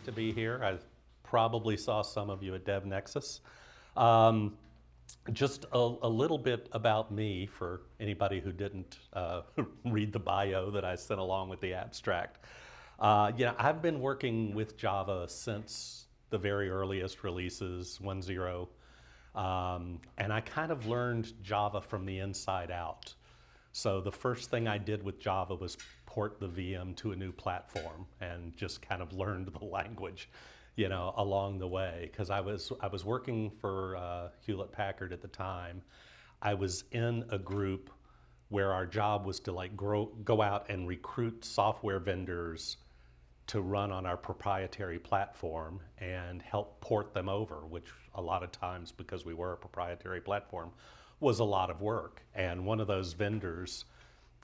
great to be here. I probably saw some of you at DevNexus. Um, just a little bit about me for anybody who didn't read the bio that I sent along with the abstract. I've been working with Java since the very earliest releases, 1.0, and I kind of learned Java from the inside out. So the first thing I did with Java was port the VM to a new platform and just kind of learned the language, along the way. Because I was working for Hewlett Packard at the time. I was in a group where our job was to go out and recruit software vendors to run on our proprietary platform and help port them over, which a lot of times, because we were a proprietary platform, was a lot of work. And one of those vendors,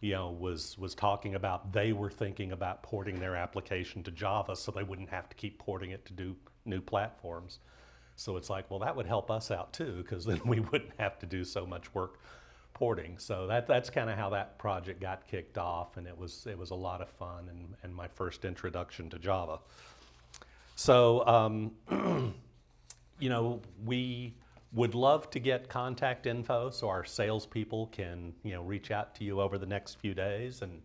was talking about they were thinking about porting their application to Java so they wouldn't have to keep porting it to do new platforms. So it's like, well, that would help us out too, because then we wouldn't have to do so much work porting. So that's kind of how that project got kicked off, and it was a lot of fun and my first introduction to Java. So we would love to get contact info so our salespeople can reach out to you over the next few days. And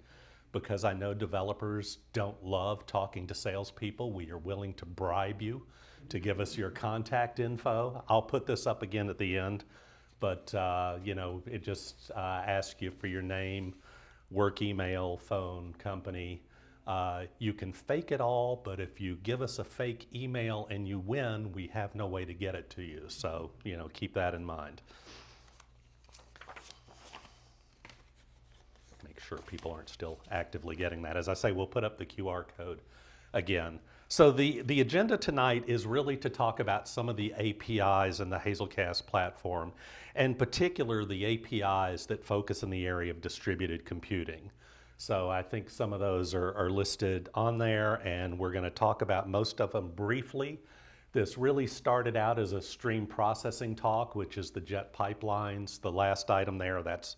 because I know developers don't love talking to salespeople, we are willing to bribe you to give us your contact info. I'll put this up again at the end, but it just asks you for your name, work email, phone, company. You can fake it all, but if you give us a fake email and you win, we have no way to get it to you. So, keep that in mind. Make sure people aren't still actively getting that. As I say, we'll put up the QR code again. So the agenda tonight is really to talk about some of the APIs in the Hazelcast platform, and in particular the APIs that focus in the area of distributed computing. So I think some of those are listed on there, and we're going to talk about most of them briefly. This really started out as a stream processing talk, which is the jet pipelines. The last item there, that's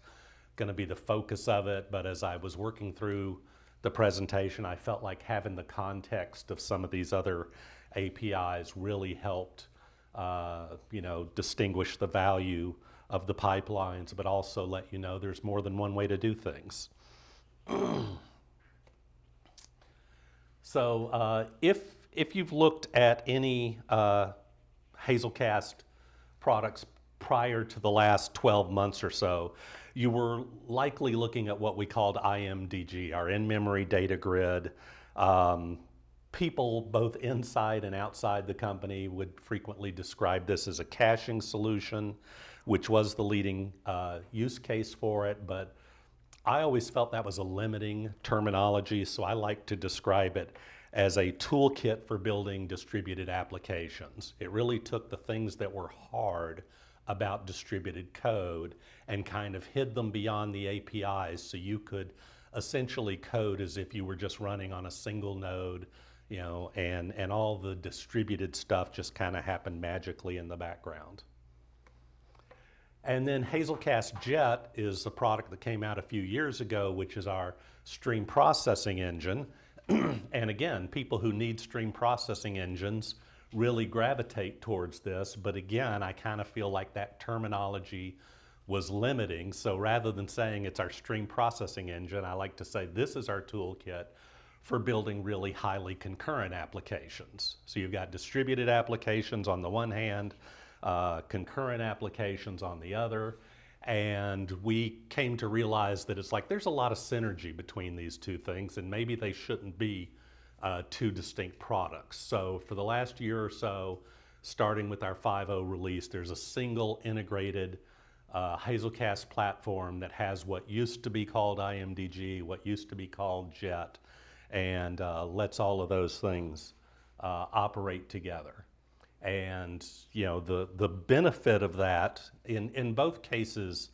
going to be the focus of it. But as I was working through the presentation, I felt like having the context of some of these other APIs really helped distinguish the value of the pipelines, but also let you know there's more than one way to do things. So if you've looked at any Hazelcast products prior to the last 12 months or so, you were likely looking at what we called IMDG, our in-memory data grid. People both inside and outside the company would frequently describe this as a caching solution, which was the leading use case for it, but I always felt that was a limiting terminology, so I like to describe it as a toolkit for building distributed applications. It really took the things that were hard about distributed code and kind of hid them beyond the APIs, so you could essentially code as if you were just running on a single node, and all the distributed stuff just kind of happened magically in the background. And then Hazelcast Jet is a product that came out a few years ago, which is our stream processing engine. And again, people who need stream processing engines really gravitate towards this. But again, I kind of feel like that terminology was limiting. So rather than saying it's our stream processing engine, I like to say this is our toolkit for building really highly concurrent applications. So you've got distributed applications on the one hand, concurrent applications on the other, and we came to realize that it's like there's a lot of synergy between these two things, and maybe they shouldn't be two distinct products. So for the last year or so, starting with our 5.0 release, there's a single integrated Hazelcast platform that has what used to be called IMDG, what used to be called Jet, and lets all of those things operate together. And the benefit of that, in both cases,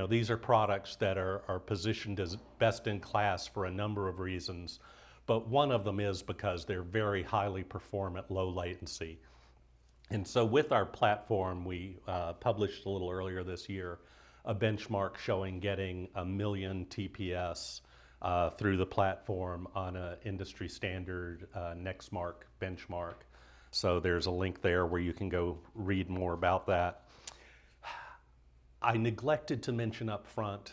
these are products that are positioned as best in class for a number of reasons, but one of them is because they're very highly performant, low latency. And so with our platform, we published a little earlier this year a benchmark showing getting 1 million TPS through the platform on an industry standard Nextmark benchmark. So there's a link there where you can go read more about that. I neglected to mention up front,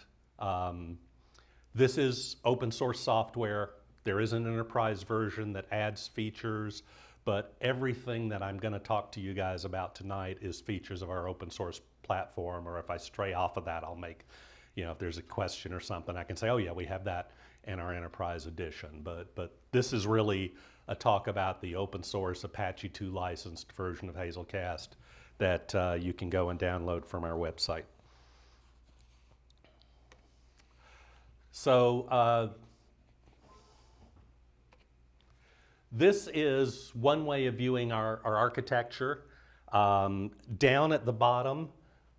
this is open source software. There is an enterprise version that adds features, but everything that I'm going to talk to you guys about tonight is features of our open source platform, or if I stray off of that, I'll make, if there's a question or something, I can say, oh yeah, we have that in our enterprise edition. But this is really a talk about the open source Apache 2 licensed version of Hazelcast that you can go and download from our website. So this is one way of viewing our architecture. Down at the bottom,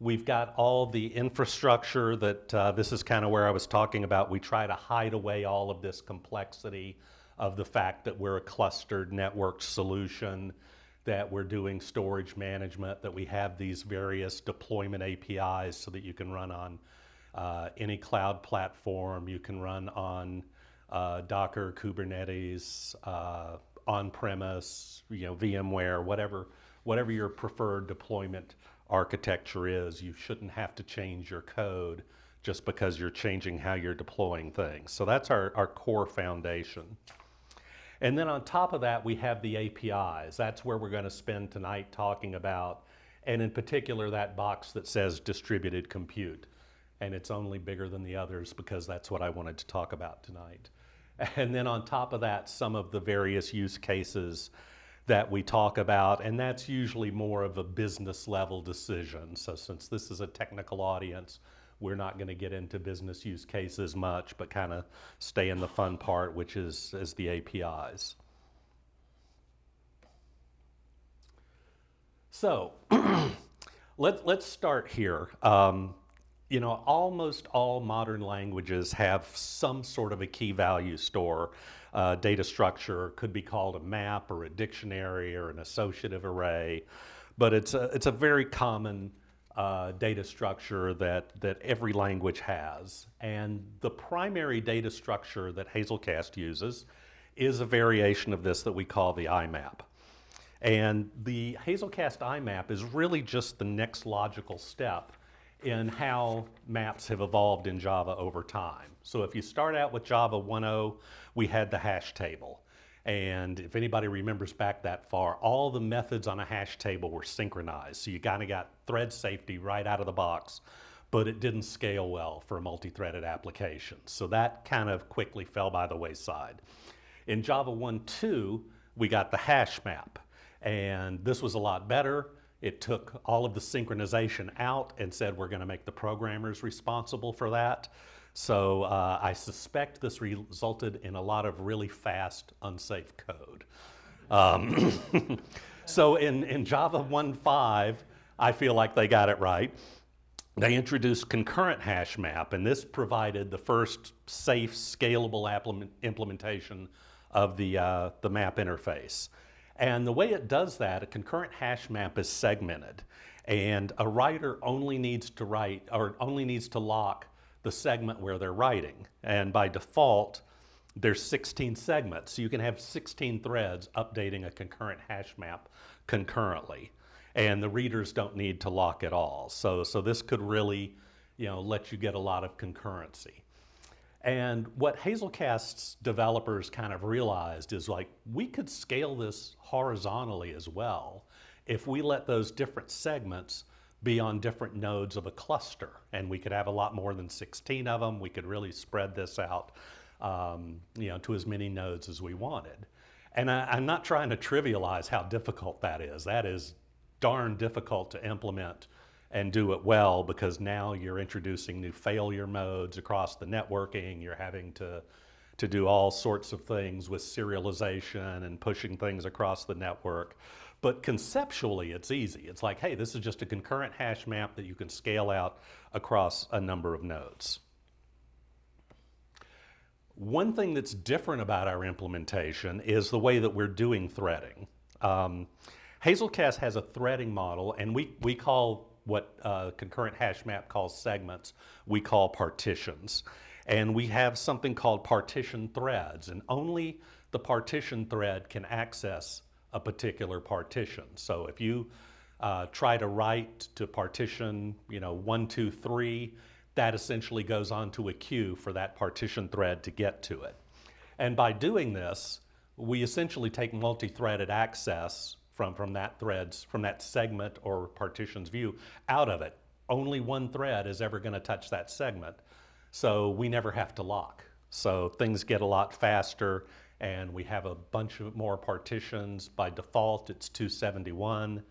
we've got all the infrastructure that this is kind of where I was talking about. We try to hide away all of this complexity of the fact that we're a clustered networked solution, that we're doing storage management, that we have these various deployment APIs so that you can run on any cloud platform. You can run on Docker, Kubernetes, on-premise, VMware, whatever your preferred deployment architecture is. You shouldn't have to change your code just because you're changing how you're deploying things. So that's our core foundation. And then on top of that, we have the APIs. That's where we're going to spend tonight talking about, and in particular, that box that says distributed compute. And it's only bigger than the others because that's what I wanted to talk about tonight. And then on top of that, some of the various use cases that we talk about, and that's usually more of a business level decision. So since this is a technical audience, we're not going to get into business use cases much, but kind of stay in the fun part, which is the APIs. So let's start here. Almost all modern languages have some sort of a key value store. Data structure could be called a map or a dictionary or an associative array, but it's a very common data structure that every language has. And the primary data structure that Hazelcast uses is a variation of this that we call the IMAP. And the Hazelcast IMAP is really just the next logical step in how maps have evolved in Java over time. So if you start out with Java 1.0, we had the hash table. And if anybody remembers back that far, all the methods on a hash table were synchronized. So you kind of got thread safety right out of the box, but it didn't scale well for multi-threaded applications. So that kind of quickly fell by the wayside. In Java 1.2, we got the hash map. And this was a lot better. It took all of the synchronization out and said we're going to make the programmers responsible for that. So I suspect this resulted in a lot of really fast, unsafe code. So in Java 1.5, I feel like they got it right. They introduced concurrent hash map, and this provided the first safe, scalable implementation of the map interface. And the way it does that, a concurrent hash map is segmented, and a writer only needs to write, or only needs to lock the segment where they're writing. And by default, there's 16 segments. So you can have 16 threads updating a concurrent hash map concurrently. And the readers don't need to lock at all. So this could really, let you get a lot of concurrency. And what Hazelcast's developers kind of realized is we could scale this horizontally as well if we let those different segments be on different nodes of a cluster. And we could have a lot more than 16 of them. We could really spread this out to as many nodes as we wanted. And I'm not trying to trivialize how difficult that is. That is darn difficult to implement and do it well, because now you're introducing new failure modes across the networking. You're having to do all sorts of things with serialization and pushing things across the network. But conceptually, it's easy. It's like, hey, this is just a concurrent hash map that you can scale out across a number of nodes. One thing that's different about our implementation is the way that we're doing threading. Hazelcast has a threading model, and we call what concurrent hash map calls segments, we call partitions. And we have something called partition threads, and only the partition thread can access a particular partition. So if you try to write to partition, 1, 2, 3, that essentially goes onto a queue for that partition thread to get to it. And by doing this, we essentially take multi-threaded access from that segment or partition's view out of it. Only one thread is ever going to touch that segment, so we never have to lock. So things get a lot faster, and we have a bunch of more partitions. By default, it's 271,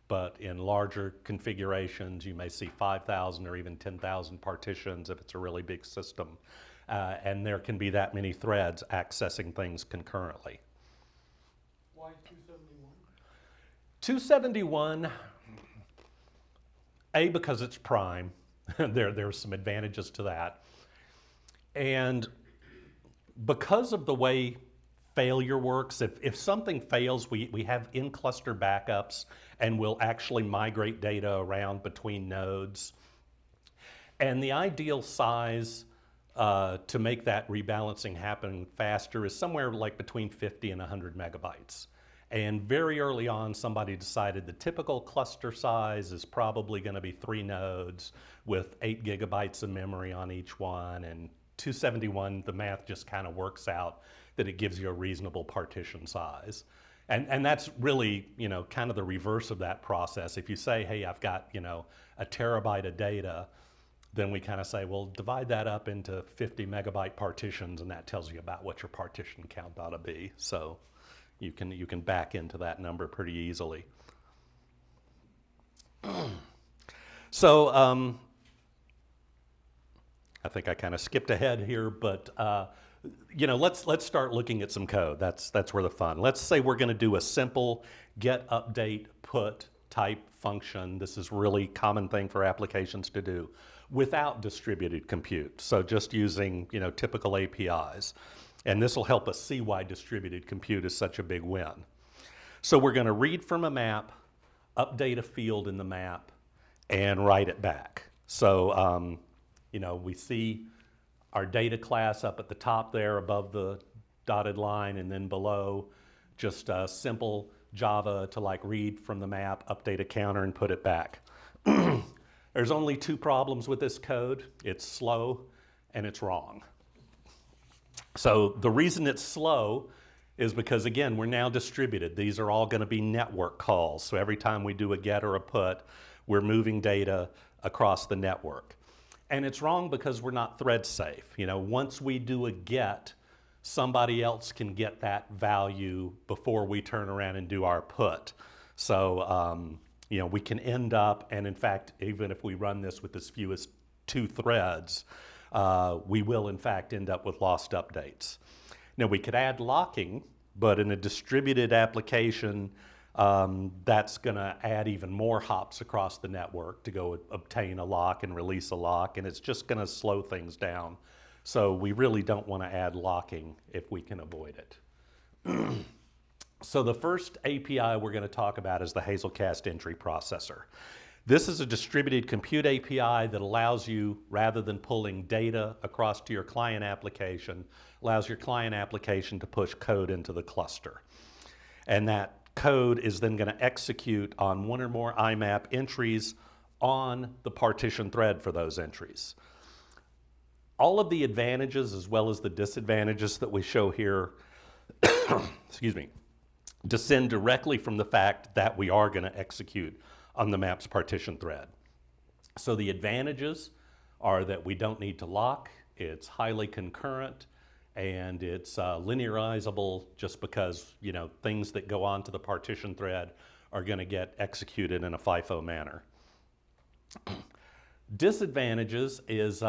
but in larger configurations, you may see 5,000 or even 10,000 partitions if it's a really big system. And there can be that many threads accessing things concurrently. Why 271? 271, because it's prime. There's some advantages to that. And because of the way failure works, if something fails, we have in-cluster backups, and we'll actually migrate data around between nodes. And the ideal size to make that rebalancing happen faster is somewhere like between 50 and 100 megabytes. And very early on, somebody decided the typical cluster size is probably going to be 3 nodes with 8 gigabytes of memory on each one. And 271, the math just kind of works out that it gives you a reasonable partition size. And that's really, kind of the reverse of that process. If you say, hey, I've got, a terabyte of data, then we kind of say, well, divide that up into 50 megabyte partitions, and that tells you about what your partition count ought to be. So you can back into that number pretty easily. So I think I kind of skipped ahead here, but let's start looking at some code. That's where the fun. Let's say we're going to do a simple get, update, put type function. This is really common thing for applications to do without distributed compute. So just using typical APIs. And this will help us see why distributed compute is such a big win. So we're going to read from a map, update a field in the map, and write it back. So we see our data class up at the top there above the dotted line, and then below just a simple Java to read from the map, update a counter, and put it back. There's only 2 problems with this code. It's slow and it's wrong. So the reason it's slow is because, again, we're now distributed. These are all going to be network calls. So every time we do a get or a put, we're moving data across the network. And it's wrong because we're not thread safe. Once we do a get, somebody else can get that value before we turn around and do our put. So, we can end up, and in fact, even if we run this with as few as 2 threads, we will in fact end up with lost updates. Now we could add locking, but in a distributed application, that's going to add even more hops across the network to go obtain a lock and release a lock, and it's just going to slow things down. So we really don't want to add locking if we can avoid it. So the first API we're going to talk about is the Hazelcast entry processor. This is a distributed compute API that allows you, rather than pulling data across to your client application, allows your client application to push code into the cluster. And that code is then going to execute on 1 or more IMAP entries on the partition thread for those entries. All of the advantages as well as the disadvantages that we show here excuse me, descend directly from the fact that we are going to execute on the map's partition thread. So the advantages are that we don't need to lock, it's highly concurrent, and it's linearizable just because things that go onto the partition thread are going to get executed in a FIFO manner. Disadvantages is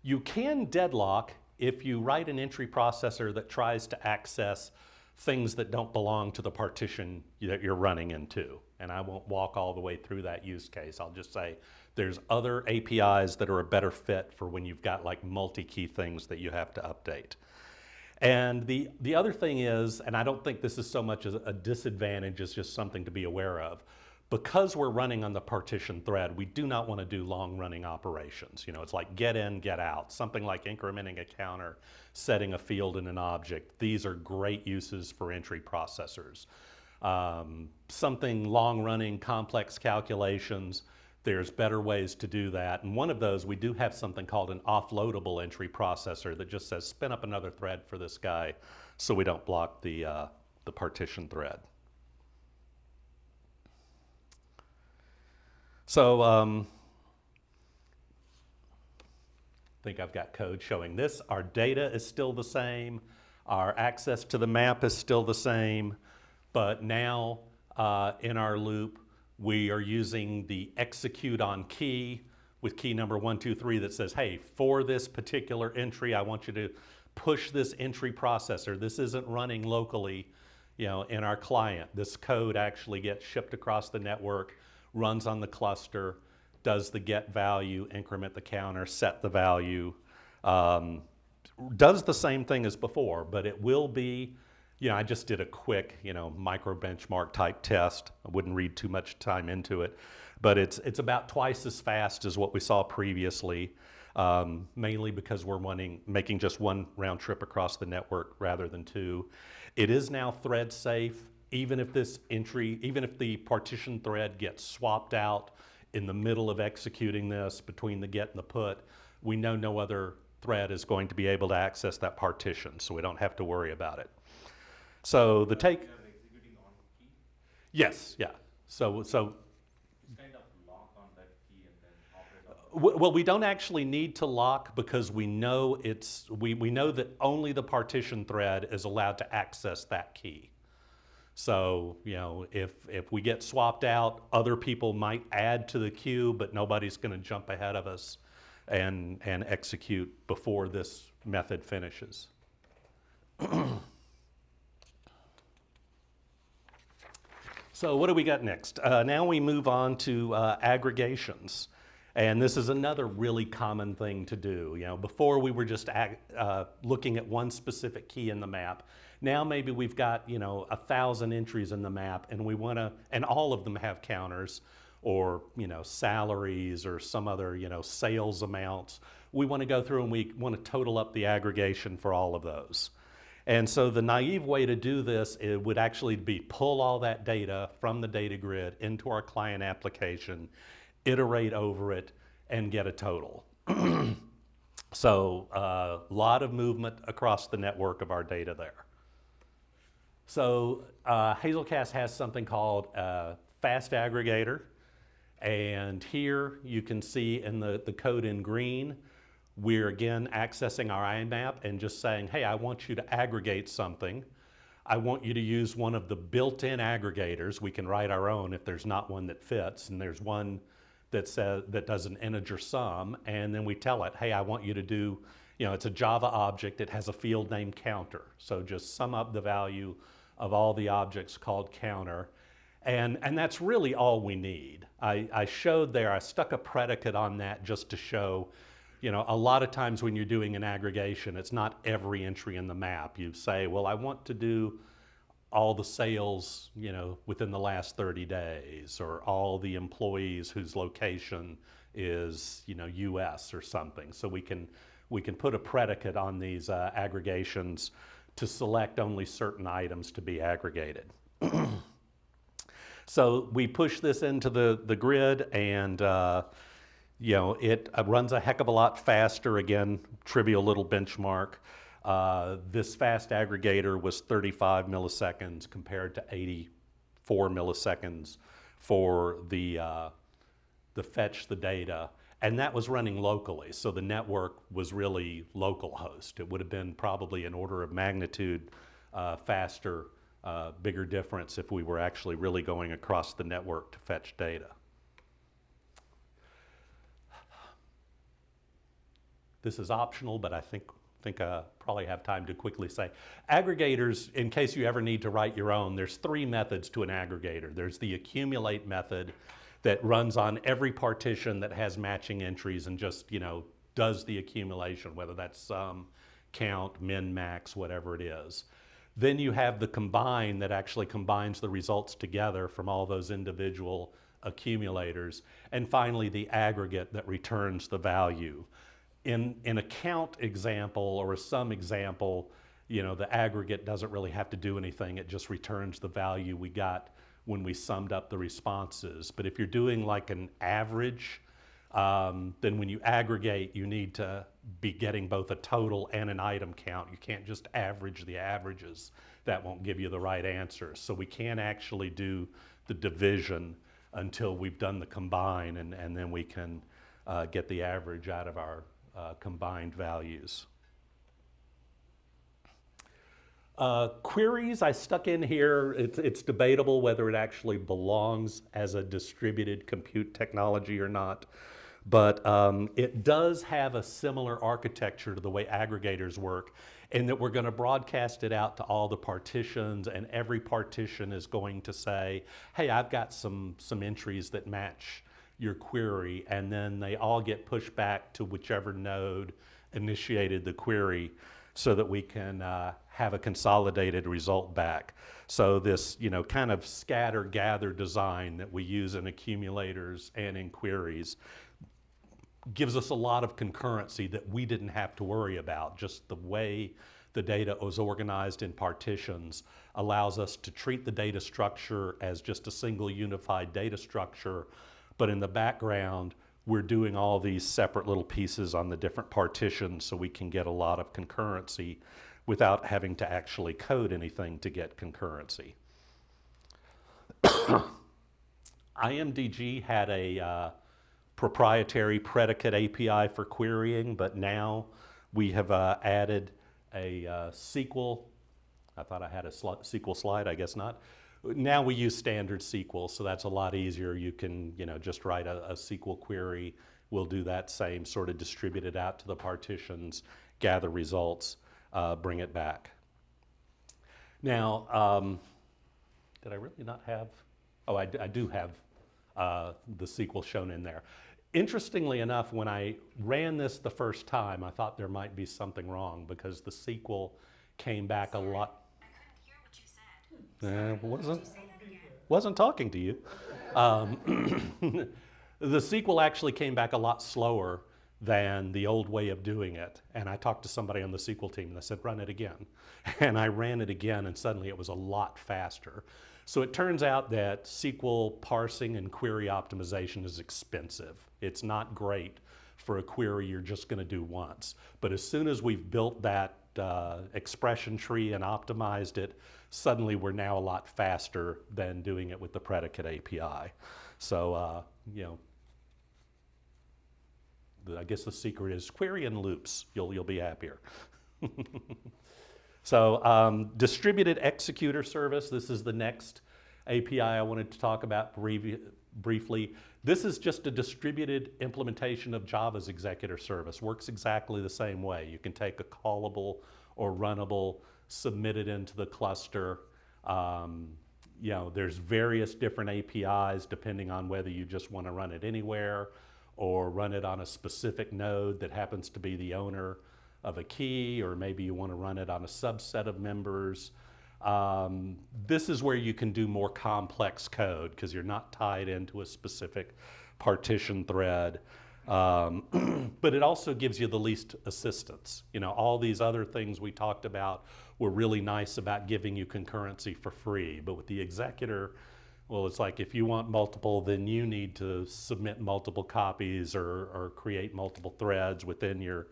you can deadlock if you write an entry processor that tries to access things that don't belong to the partition that you're running into. And I won't walk all the way through that use case. I'll just say there's other APIs that are a better fit for when you've got multi-key things that you have to update. And the other thing is, and I don't think this is so much as a disadvantage, it's just something to be aware of, Because we're running on the partition thread, we do not want to do long-running operations. You know, it's like get in, get out, something like incrementing a counter, setting a field in an object. These are great uses for entry processors. Something long-running, complex calculations, there's better ways to do that. And one of those, we do have something called an offloadable entry processor that just says spin up another thread for this guy so we don't block the partition thread. So I think I've got code showing this. Our data is still the same. Our access to the map is still the same. But now in our loop, we are using the execute on key with key number 1, 2, 3 that says, hey, for this particular entry, I want you to push this entry processor. This isn't running locally, you know, in our client. This code actually gets shipped across the network, runs on the cluster, does the get value, increment the counter, set the value, does the same thing as before, but it will be, you know, I just did a quick, you know, micro benchmark type test. I wouldn't read too much time into it, but it's about twice as fast as what we saw previously, mainly because we're making just one round trip across the network rather than two. It is now thread safe. Even if the partition thread gets swapped out in the middle of executing this between the get and the put, we know no other thread is going to be able to access that partition, so we don't have to worry about it. So the take. Executing on key? Yes, yeah. So It's kind of lock on that key and then operate on well, we don't actually need to lock because we know we know that only the partition thread is allowed to access that key. So, you know, if we get swapped out, other people might add to the queue, but nobody's going to jump ahead of us and execute before this method finishes. So what do we got next? Now we move on to aggregations. And this is another really common thing to do. You know, before we were just looking at one specific key in the map. Now maybe we've got, you know, 1,000 entries in the map and we want to, and all of them have counters or, you know, salaries or some other, you know, sales amounts. We want to go through and we want to total up the aggregation for all of those. And so the naive way to do this, it would actually be pull all that data from the data grid into our client application, iterate over it, and get a total. So a lot of movement across the network of our data there. So Hazelcast has something called a fast aggregator. And here you can see in the code in green, we're again accessing our IMAP and just saying, hey, I want you to aggregate something. I want you to use one of the built-in aggregators. We can write our own if there's not one that fits. And there's one that does an integer sum. And then we tell it, hey, I want you to do, you know, it's a Java object. It has a field name counter. So just sum up the value of all the objects called counter. And that's really all we need. I showed there, I stuck a predicate on that just to show, you know, a lot of times when you're doing an aggregation, it's not every entry in the map. You say, well, I want to do all the sales, you know, within the last 30 days, or all the employees whose location is, you know, US or something. So we can put a predicate on these aggregations to select only certain items to be aggregated. So we push this into the grid and you know, it runs a heck of a lot faster. Again, trivial little benchmark. This fast aggregator was 35 milliseconds compared to 84 milliseconds for the fetch the data. And that was running locally, so the network was really local host. It would have been probably an order of magnitude faster, bigger difference if we were actually really going across the network to fetch data. This is optional, but I think I probably have time to quickly say. Aggregators, in case you ever need to write your own, there's 3 methods to an aggregator. There's the accumulate method that runs on every partition that has matching entries and just, you know, does the accumulation, whether that's sum, count, min, max, whatever it is. Then you have the combine that actually combines the results together from all those individual accumulators. And finally, the aggregate that returns the value. In a count example or a sum example, the aggregate doesn't really have to do anything. It just returns the value we got when we summed up the responses. But if you're doing like an average, then when you aggregate, you need to be getting both a total and an item count. You can't just average the averages. That won't give you the right answer. So we can't actually do the division until we've done the combine, and then we can get the average out of our combined values. Queries I stuck in here. It's debatable whether it actually belongs as a distributed compute technology or not. But it does have a similar architecture to the way aggregators work, in that we're going to broadcast it out to all the partitions, and every partition is going to say, hey, I've got some entries that match your query, and then they all get pushed back to whichever node initiated the query so that we can have a consolidated result back. So this, kind of scatter-gather design that we use in accumulators and in queries gives us a lot of concurrency that we didn't have to worry about. Just the way the data was organized in partitions allows us to treat the data structure as just a single unified data structure, but in the background, we're doing all these separate little pieces on the different partitions so we can get a lot of concurrency without having to actually code anything to get concurrency. IMDG had a proprietary predicate API for querying, but now we have added a SQL. I thought I had a SQL slide, I guess not. Now we use standard SQL, so that's a lot easier. You can, just write a SQL query. We'll do that same sort of distribute it out to the partitions, gather results, bring it back. Now, did I really not have? Oh, I do have the SQL shown in there. Interestingly enough, when I ran this the first time, I thought there might be something wrong because the SQL came back a lot. I couldn't hear what you said. Wasn't talking to you. The SQL actually came back a lot slower than the old way of doing it. And I talked to somebody on the SQL team and I said, run it again. And I ran it again and suddenly it was a lot faster. So it turns out that SQL parsing and query optimization is expensive. It's not great for a query you're just going to do once. But as soon as we've built that expression tree and optimized it, suddenly we're now a lot faster than doing it with the predicate API. So, I guess the secret is query in loops. You'll be happier. So distributed executor service, this is the next API I wanted to talk about briefly. This is just a distributed implementation of Java's executor service. Works exactly the same way. You can take a callable or runnable, submit it into the cluster. There's various different APIs depending on whether you just want to run it anywhere or run it on a specific node that happens to be the owner of a key, or maybe you want to run it on a subset of members. This is where you can do more complex code because you're not tied into a specific partition thread. But it also gives you the least assistance. All these other things we talked about were really nice about giving you concurrency for free. But with the executor, well, it's like if you want multiple, then you need to submit multiple copies or create multiple threads within your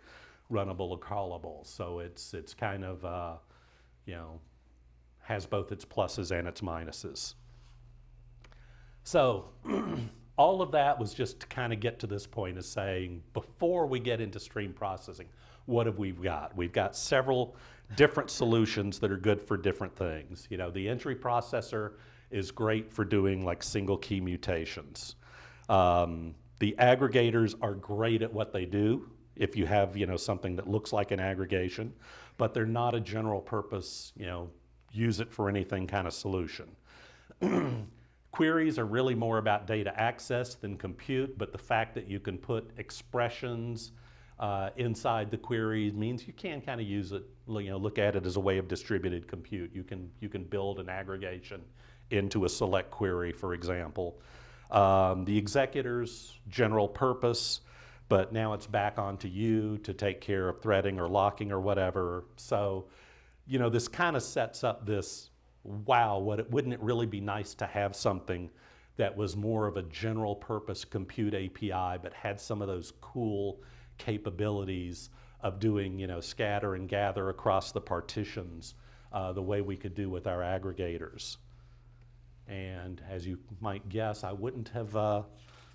runnable or callable. So it's kind of, has both its pluses and its minuses. So all of that was just to kind of get to this point of saying, before we get into stream processing, what have we got? We've got several different solutions that are good for different things. The entry processor is great for doing like single key mutations. The aggregators are great at what they do if you have something that looks like an aggregation, but they're not a general purpose, use it for anything kind of solution. Queries are really more about data access than compute, but the fact that you can put expressions inside the query means you can kind of use it, look at it as a way of distributed compute. You can build an aggregation into a select query, for example. The executor's general purpose, but now it's back onto you to take care of threading or locking or whatever. So, this kind of sets up this, wow, wouldn't it really be nice to have something that was more of a general purpose compute API, but had some of those cool capabilities of doing, scatter and gather across the partitions, the way we could do with our aggregators. And as you might guess, I wouldn't have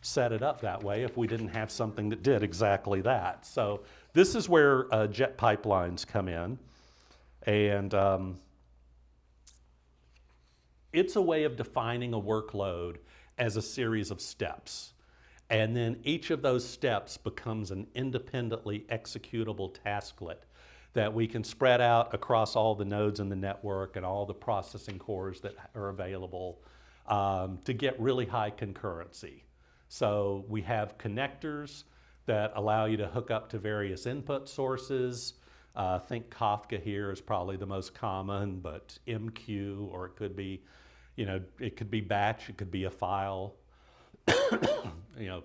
set it up that way if we didn't have something that did exactly that. So this is where jet pipelines come in. And it's a way of defining a workload as a series of steps. And then each of those steps becomes an independently executable tasklet that we can spread out across all the nodes in the network and all the processing cores that are available to get really high concurrency. So we have connectors that allow you to hook up to various input sources. Think Kafka here is probably the most common, but MQ, or it could be, it could be batch, it could be a file,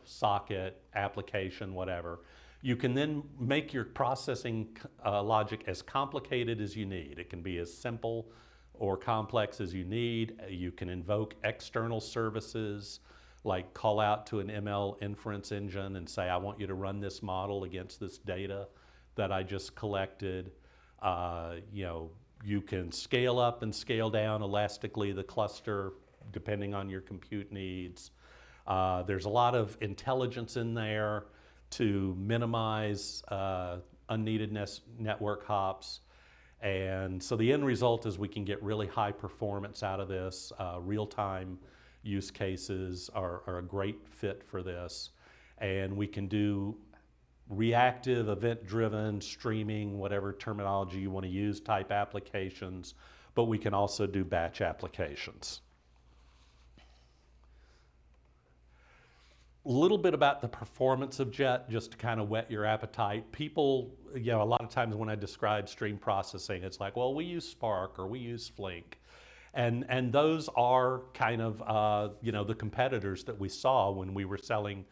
socket, application, whatever. You can then make your processing logic as complicated as you need. It can be as simple or complex as you need. You can invoke external services, like call out to an ML inference engine and say, I want you to run this model against this data that I just collected. You can scale up and scale down elastically the cluster depending on your compute needs. There's a lot of intelligence in there to minimize unneeded network hops. And so the end result is we can get really high performance out of this. Real-time use cases are a great fit for this. And we can do reactive, event-driven, streaming, whatever terminology you want to use, type applications, but we can also do batch applications. A little bit about the performance of Jet, just to kind of whet your appetite. People, a lot of times when I describe stream processing, it's like, well, we use Spark or we use Flink. And those are kind of, the competitors that we saw when we were selling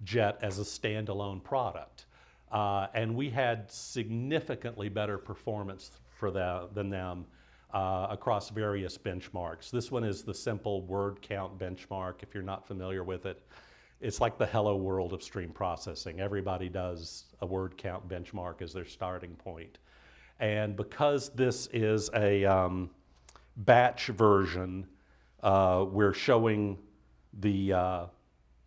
Jet as a standalone product. And we had significantly better performance than them across various benchmarks. This one is the simple word count benchmark. If you're not familiar with it, it's like the hello world of stream processing. Everybody does a word count benchmark as their starting point. And because this is a batch version, we're showing the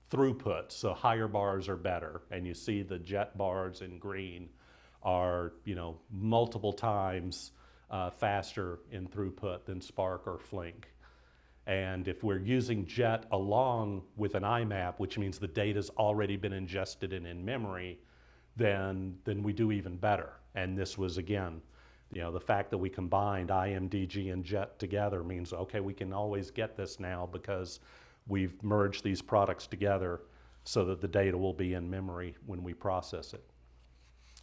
throughput, so higher bars are better. And you see the Jet bars in green are, multiple times faster in throughput than Spark or Flink. And if we're using Jet along with an IMAP, which means the data's already been ingested and in memory, then we do even better. And this was, again, the fact that we combined IMDG and Jet together means, okay, we can always get this now because we've merged these products together so that the data will be in memory when we process it.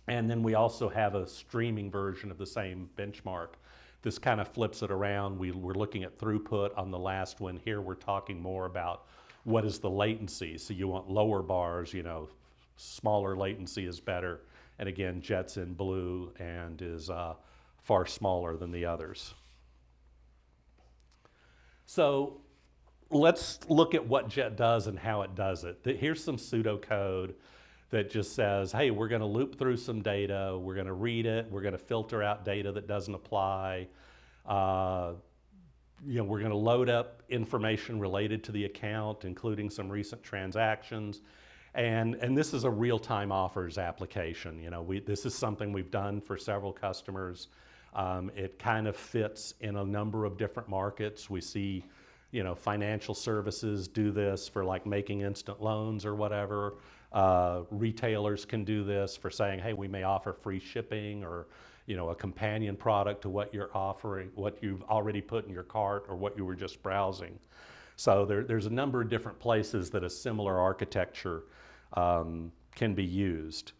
And then we also have a streaming version of the same benchmark. This kind of flips it around. We're looking at throughput on the last one. Here we're talking more about what is the latency. So you want lower bars, smaller latency is better. And again, Jet's in blue and is far smaller than the others. So let's look at what Jet does and how it does it. Here's some pseudocode that just says, hey, we're going to loop through some data, we're going to read it, we're going to filter out data that doesn't apply. We're going to load up information related to the account, including some recent transactions. And this is a real-time offers application. This is something we've done for several customers. It kind of fits in a number of different markets. We see financial services do this for like making instant loans or whatever. Retailers can do this for saying, hey, we may offer free shipping or a companion product to what you're offering, what you've already put in your cart or what you were just browsing. So there's a number of different places that a similar architecture can be used.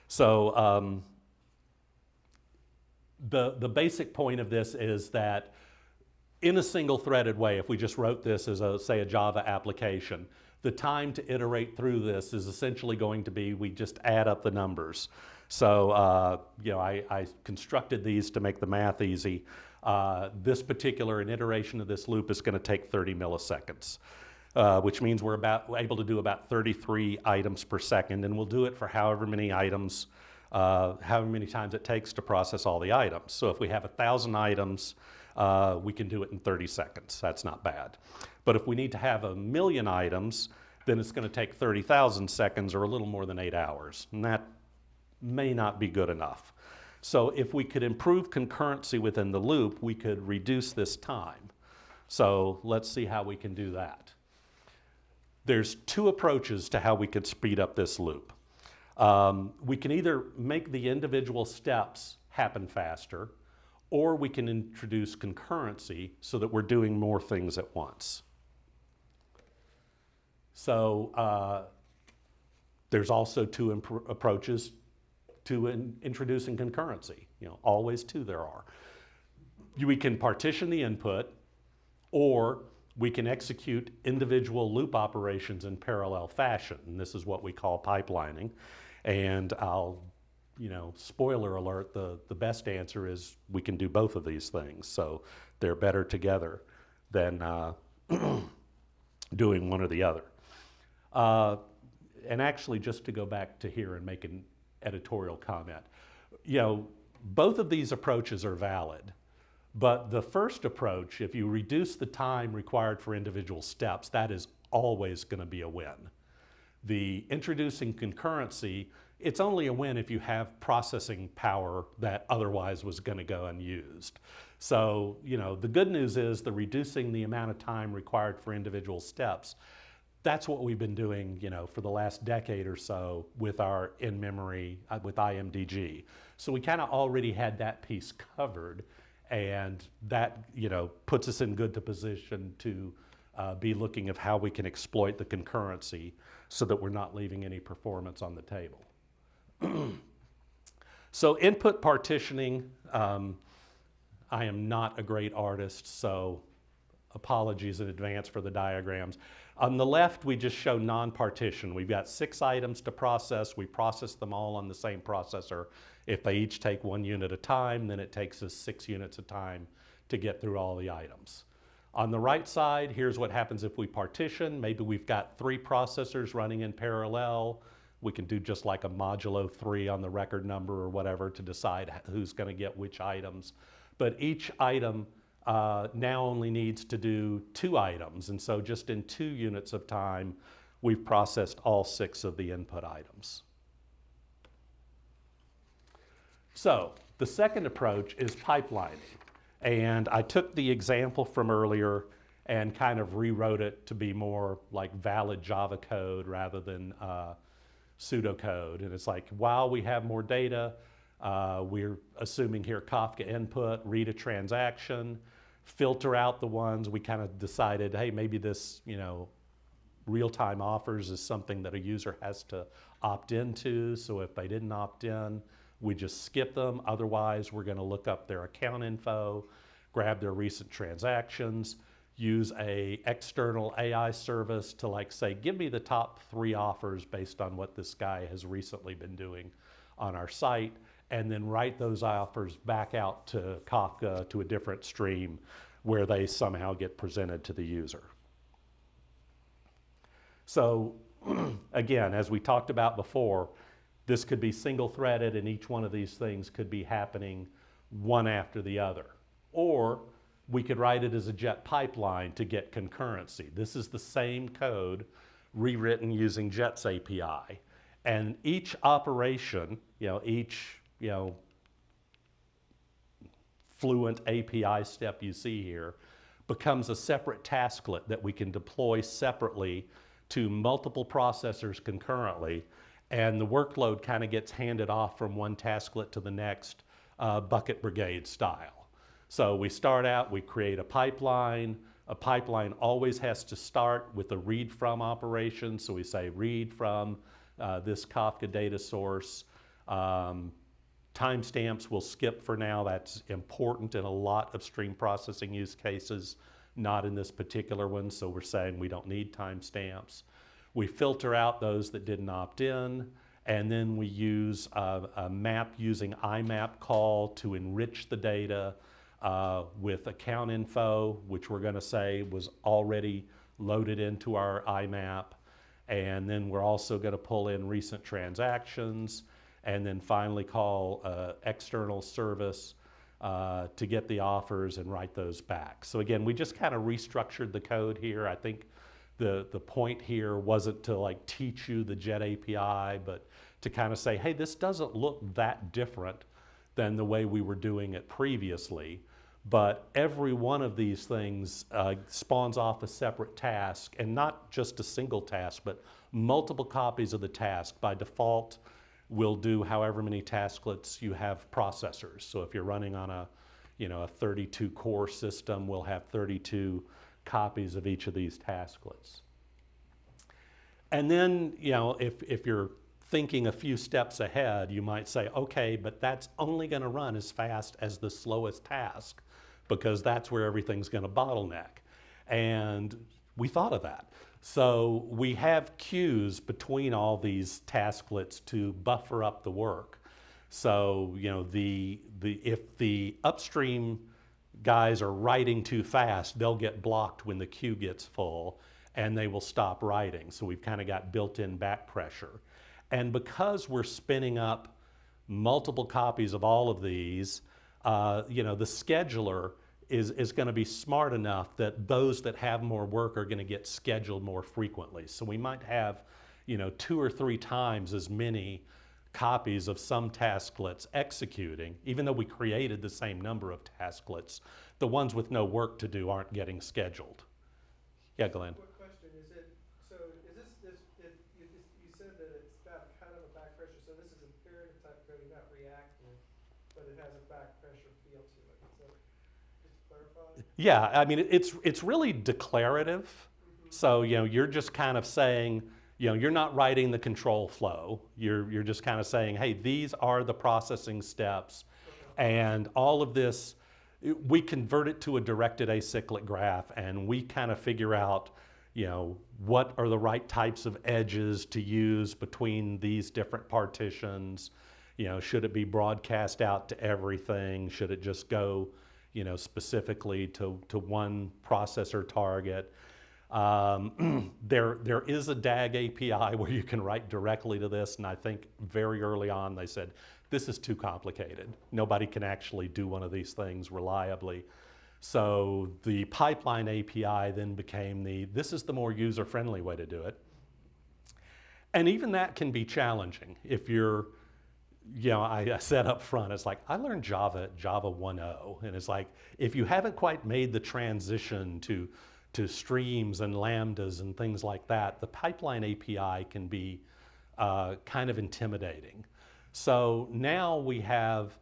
So the basic point of this is that in a single threaded way, if we just wrote this as say a Java application, the time to iterate through this is essentially going to be, we just add up the numbers. So I constructed these to make the math easy. An iteration of this loop is going to take 30 milliseconds. Which means we're able to do about 33 items per second, and we'll do it for however many items, however many times it takes to process all the items. So if we have 1,000 items, we can do it in 30 seconds. That's not bad. But if we need to have 1,000,000 items, then it's going to take 30,000 seconds or a little more than 8 hours, and that may not be good enough. So if we could improve concurrency within the loop, we could reduce this time. So let's see how we can do that. There's two approaches to how we could speed up this loop. We can either make the individual steps happen faster, or we can introduce concurrency so that we're doing more things at once. So there's also two approaches to introducing concurrency. Always two there are. We can partition the input, or we can execute individual loop operations in parallel fashion, and this is what we call pipelining. And I'll, spoiler alert, the best answer is we can do both of these things. So they're better together than doing one or the other. And actually, just to go back to here and make an editorial comment, both of these approaches are valid. But the first approach, if you reduce the time required for individual steps, that is always going to be a win. The introducing concurrency, it's only a win if you have processing power that otherwise was going to go unused. So, the good news is the reducing the amount of time required for individual steps, that's what we've been doing, for the last decade or so with our in-memory, with IMDG. So we kind of already had that piece covered. And that, puts us in good position to be looking at how we can exploit the concurrency so that we're not leaving any performance on the table. So input partitioning, I am not a great artist, so apologies in advance for the diagrams. On the left, we just show non-partition. We've got 6 items to process. We process them all on the same processor. If they each take 1 unit at a time, then it takes us 6 units of time to get through all the items. On the right side, here's what happens if we partition. Maybe we've got 3 processors running in parallel. We can do just like a modulo 3 on the record number or whatever to decide who's going to get which items. But each item now only needs to do 2 items. And so just in 2 units of time, we've processed all 6 of the input items. So the second approach is pipelining. And I took the example from earlier and kind of rewrote it to be more like valid Java code rather than pseudocode. And it's like, while we have more data, we're assuming here Kafka input, read a transaction, filter out the ones. We kind of decided, hey, maybe this, real-time offers is something that a user has to opt into. So if they didn't opt in, we just skip them. Otherwise, we're going to look up their account info, grab their recent transactions, use a external AI service to say, give me the top 3 offers based on what this guy has recently been doing on our site, and then write those offers back out to Kafka to a different stream where they somehow get presented to the user. So again, as we talked about before, this could be single-threaded, and each one of these things could be happening one after the other. Or we could write it as a jet pipeline to get concurrency. This is the same code rewritten using Jet's API. And each operation, each Fluent API step you see here becomes a separate tasklet that we can deploy separately to multiple processors concurrently. And the workload kind of gets handed off from one tasklet to the next, bucket brigade style. So we start out, we create a pipeline, A pipeline always has to start with a read from operation. So we say read from this Kafka data source. Timestamps we'll skip for now. That's important in a lot of stream processing use cases, not in this particular one. So we're saying we don't need timestamps. We filter out those that didn't opt in, and then we use a map using IMAP call to enrich the data with account info, which we're going to say was already loaded into our IMAP. And then we're also going to pull in recent transactions, and then finally call external service to get the offers and write those back. So again, we just kind of restructured the code here. I think the point here wasn't to like teach you the JET API, but to kind of say, hey, this doesn't look that different than the way we were doing it previously. But every one of these things spawns off a separate task, and not just a single task, but multiple copies of the task. By default, we'll do however many tasklets you have processors. So if you're running on a 32 core system, we'll have 32 copies of each of these tasklets. And then, if you're thinking a few steps ahead, you might say, okay, but that's only going to run as fast as the slowest task, because that's where everything's going to bottleneck. And we thought of that. So we have queues between all these tasklets to buffer up the work. So, if the upstream guys are writing too fast, they'll get blocked when the queue gets full, and they will stop writing. So we've kind of got built-in back pressure. And because we're spinning up multiple copies of all of these, the scheduler is going to be smart enough that those that have more work are going to get scheduled more frequently. So we might have, 2 or 3 times as many copies of some tasklets executing, even though we created the same number of tasklets. The ones with no work to do aren't getting scheduled. Yeah, Glenn. Quick question, you said that it's got kind of a back pressure, so this is imperative type coding, not reactive, but it has a back pressure feel to it. So just to clarify? Yeah, I mean, it's really declarative. Mm-hmm. So, you're just kind of saying, you're not writing the control flow. You're just kind of saying, hey, these are the processing steps. Okay. And all of this, we convert it to a directed acyclic graph, and we kind of figure out, what are the right types of edges to use between these different partitions. Should it be broadcast out to everything? Should it just go, specifically to one processor target? There is a DAG API where you can write directly to this, and I think very early on they said, this is too complicated. Nobody can actually do one of these things reliably. So the pipeline API then became this is the more user-friendly way to do it. And even that can be challenging. If you're, I said up front, it's like, I learned Java 1.0, and it's like, if you haven't quite made the transition to streams and lambdas and things like that, the pipeline API can be kind of intimidating. So now we have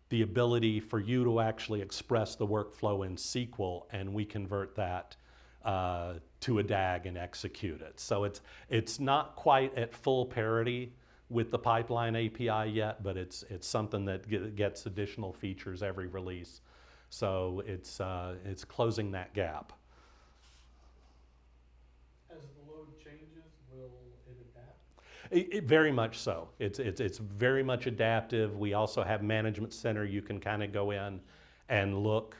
the ability for you to actually express the workflow in SQL, and we convert that to a DAG and execute it. So it's not quite at full parity with the pipeline API yet, but it's something that gets additional features every release. So it's closing that gap. As the load changes, will it adapt? It very much so. It's very much adaptive. We also have Management Center. You can kind of go in and look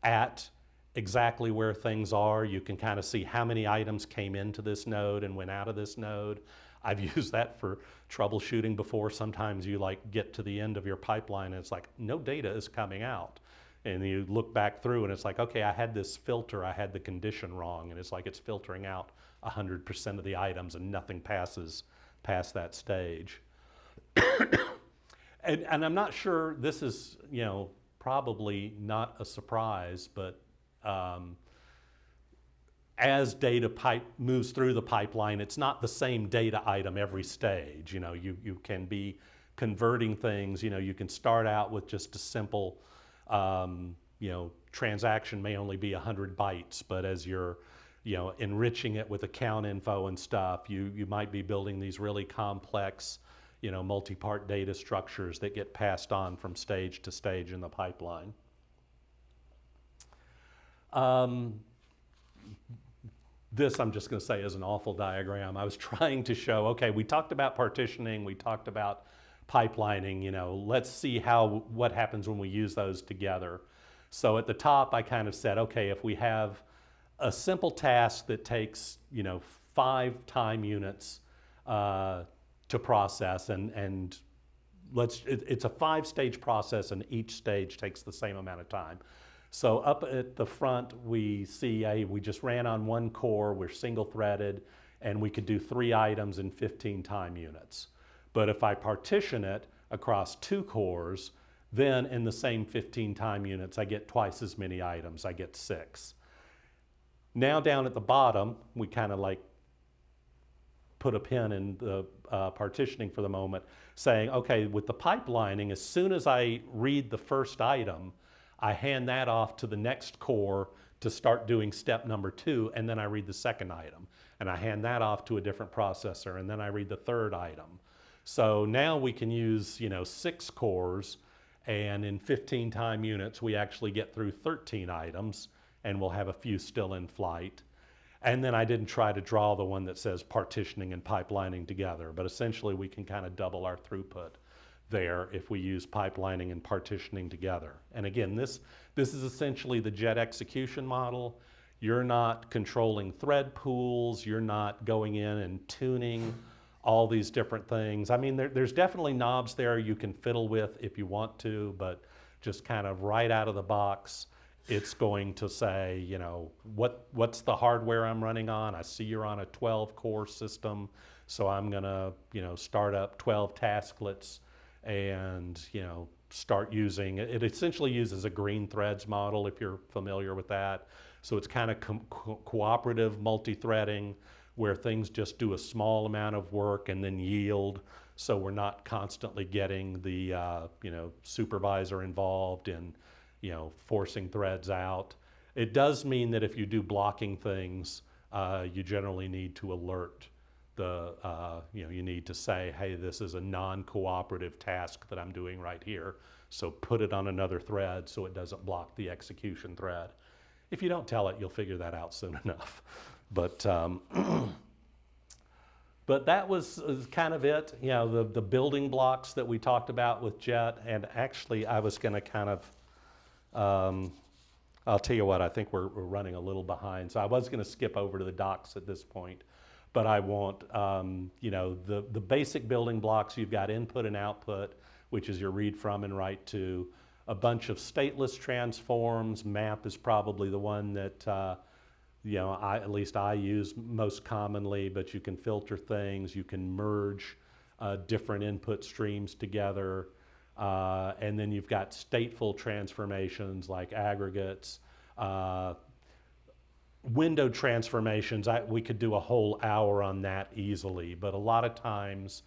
at exactly where things are. You can kind of see how many items came into this node and went out of this node. I've used that for troubleshooting before. Sometimes you get to the end of your pipeline and it's like, no data is coming out. And you look back through and it's like, okay, I had this filter, I had the condition wrong. And it's like it's filtering out 100% of the items and nothing passes past that stage. and I'm not sure, this is, probably not a surprise, but as data moves through the pipeline, it's not the same data item every stage. You can be converting things. You can start out with just a simple, transaction may only be 100 bytes, but as you're enriching it with account info and stuff, you might be building these really complex, multi-part data structures that get passed on from stage to stage in the pipeline. This, I'm just going to say, is an awful diagram. I was trying to show, okay, we talked about partitioning, we talked about pipelining, let's see what happens when we use those together. So at the top, I kind of said, okay, if we have a simple task that takes, 5 time units to process, and it's a 5-stage process, and each stage takes the same amount of time. So up at the front, we see we just ran on one core, we're single threaded, and we could do 3 items in 15 time units. But if I partition it across 2 cores, then in the same 15 time units, I get twice as many items, I get 6. Now down at the bottom, we kind of like put a pin in the partitioning for the moment, saying, okay, with the pipelining, as soon as I read the first item, I hand that off to the next core to start doing step number 2, and then I read the second item. And I hand that off to a different processor, and then I read the third item. So now we can use 6 cores, and in 15 time units, we actually get through 13 items, and we'll have a few still in flight. And then I didn't try to draw the one that says partitioning and pipelining together, but essentially we can kind of double our throughput there if we use pipelining and partitioning together. And again, this is essentially the JET execution model. You're not controlling thread pools, you're not going in and tuning all these different things. I mean, there's definitely knobs there you can fiddle with if you want to, but just kind of right out of the box, it's going to say, what's the hardware I'm running on? I see you're on a 12-core system, so I'm gonna, start up 12 tasklets and, start using it. It essentially uses a green threads model, if you're familiar with that. So it's kind of cooperative multi-threading, where things just do a small amount of work and then yield. So we're not constantly getting the, supervisor involved in, forcing threads out. It does mean that if you do blocking things, you generally need to alert you need to say, hey, this is a non-cooperative task that I'm doing right here. So put it on another thread so it doesn't block the execution thread. If you don't tell it, you'll figure that out soon enough. But that was kind of it. The building blocks that we talked about with JET, and actually I was going to kind of, I'll tell you what, I think we're running a little behind. So I was going to skip over to the docs at this point, but I won't. The basic building blocks, you've got input and output, which is your read from and write to, a bunch of stateless transforms. Map is probably the one that, at least I use most commonly, but you can filter things, you can merge different input streams together, and then you've got stateful transformations like aggregates, window transformations. We could do a whole hour on that easily, but a lot of times,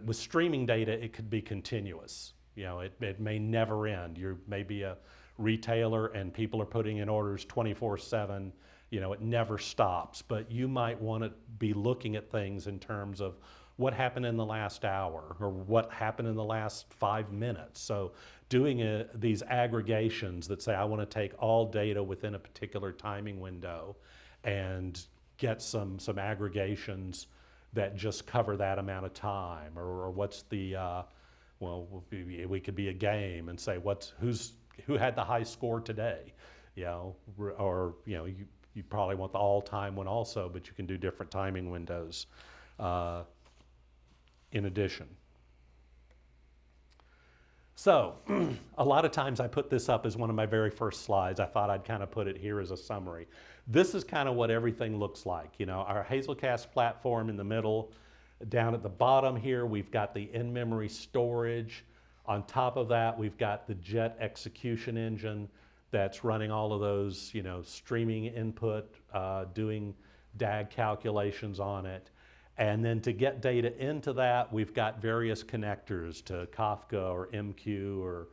with streaming data, it could be continuous. It may never end. You may be a retailer and people are putting in orders 24/7. It never stops, but you might want to be looking at things in terms of what happened in the last hour or what happened in the last 5 minutes. So doing these aggregations that say, I want to take all data within a particular timing window and get some aggregations that just cover that amount of time, or what's the, we could be a game and say, who had the high score today, or you probably want the all-time one also, but you can do different timing windows in addition. So a lot of times I put this up as one of my very first slides. I thought I'd kind of put it here as a summary. This is kind of what everything looks like. Our Hazelcast platform in the middle. Down at the bottom here, we've got the in-memory storage. On top of that, we've got the JET execution engine that's running all of those, streaming input, doing DAG calculations on it. And then to get data into that, we've got various connectors to Kafka or MQ or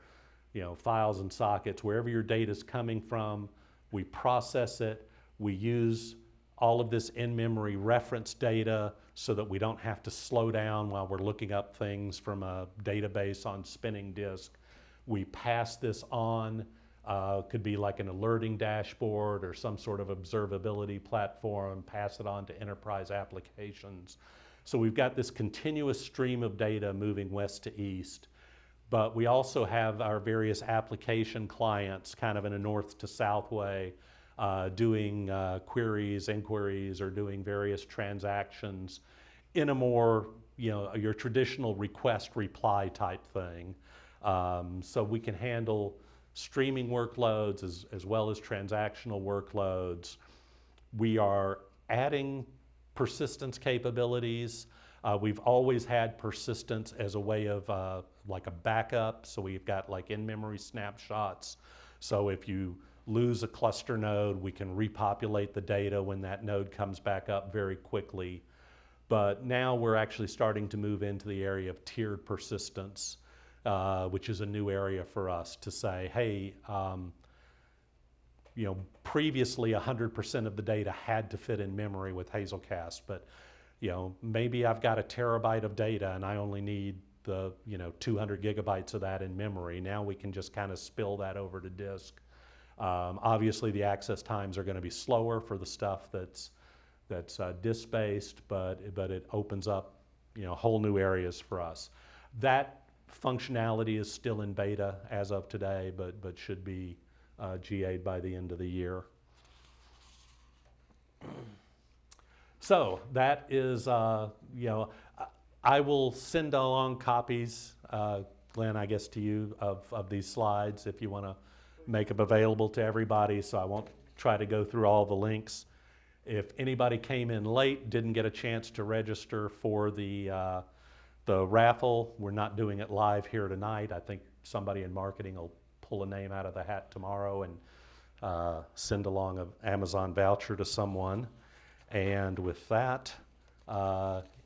files and sockets, wherever your data is coming from, we process it. We use all of this in-memory reference data so that we don't have to slow down while we're looking up things from a database on spinning disk. We pass this on, could be like an alerting dashboard or some sort of observability platform, pass it on to enterprise applications. So we've got this continuous stream of data moving west to east, but we also have our various application clients kind of in a north to south way, doing queries, inquiries, or doing various transactions in a more, your traditional request reply type thing. So we can handle streaming workloads as well as transactional workloads. We are adding persistence capabilities. We've always had persistence as a way of like a backup. So we've got like in-memory snapshots. So if you lose a cluster node, we can repopulate the data when that node comes back up very quickly. But now we're actually starting to move into the area of tiered persistence, which is a new area for us to say, hey, previously 100% of the data had to fit in memory with Hazelcast, but maybe I've got a terabyte of data and I only need the 200 gigabytes of that in memory. Now we can just kind of spill that over to disk. Obviously, the access times are going to be slower for the stuff that's disk-based, but it opens up whole new areas for us. That functionality is still in beta as of today, but should be GA'd by the end of the year. So that is, I will send along copies, Glenn, I guess to you, of these slides if you want to make them available to everybody, so I won't try to go through all the links. If anybody came in late, didn't get a chance to register for the raffle, we're not doing it live here tonight. I think somebody in marketing will pull a name out of the hat tomorrow and send along an Amazon voucher to someone. And with that,